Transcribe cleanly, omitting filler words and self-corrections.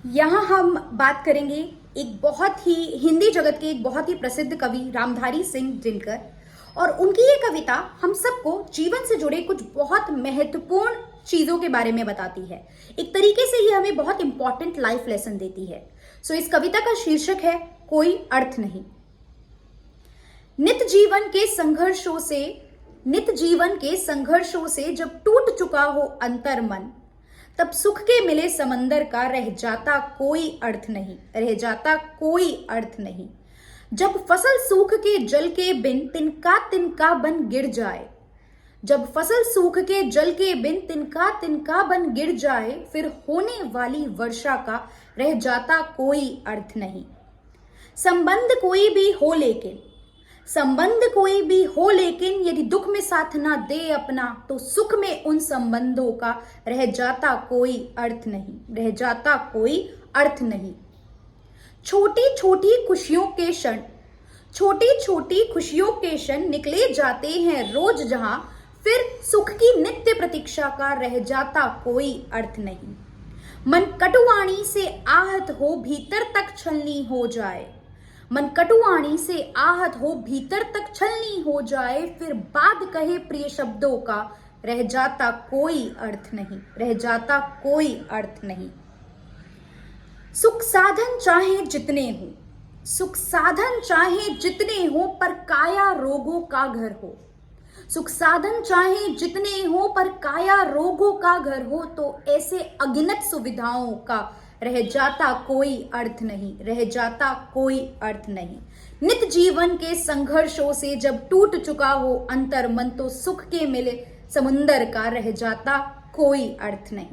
यहाँ हम बात करेंगे एक बहुत ही हिंदी जगत के एक बहुत ही प्रसिद्ध कवि रामधारी सिंह दिनकर। और उनकी ये कविता हम सबको जीवन से जुड़े कुछ बहुत महत्वपूर्ण चीजों के बारे में बताती है। एक तरीके से ये हमें बहुत इंपॉर्टेंट लाइफ लेसन देती है। इस कविता का शीर्षक है कोई अर्थ नहीं। नित जीवन के संघर्षों से जब टूट चुका हो अंतर मन, तब सुख के मिले समंदर का रह जाता कोई अर्थ नहीं, रह जाता कोई अर्थ नहीं। जब फसल सूख के जल के बिन तिनका तिनका बन गिर जाए, जब फसल सूख के जल के बिन तिनका तिनका बन गिर जाए, फिर होने वाली वर्षा का रह जाता कोई अर्थ नहीं। संबंध कोई भी हो लेकिन यदि दुख में साथ ना दे अपना, तो सुख में उन संबंधों का रह जाता कोई अर्थ नहीं, रह जाता कोई अर्थ नहीं। छोटी छोटी खुशियों के क्षण निकले जाते हैं रोज जहां, फिर सुख की नित्य प्रतीक्षा का रह जाता कोई अर्थ नहीं। मन कटुवाणी से आहत हो भीतर तक छलनी हो जाए, मन कटुवाणी से आहत हो भीतर तक छलनी हो जाए, फिर बाद कहे प्रिय शब्दों का रह जाता कोई अर्थ नहीं, रह जाता कोई अर्थ नहीं। सुख साधन चाहे जितने हो पर काया रोगों का घर हो, सुख साधन चाहे जितने हो पर काया रोगों का घर हो, तो ऐसे अगिनत सुविधाओं का रह जाता कोई अर्थ नहीं, रह जाता कोई अर्थ नहीं। नित जीवन के संघर्षों से जब टूट चुका हो अंतर मन, तो सुख के मिले समुंदर का रह जाता कोई अर्थ नहीं।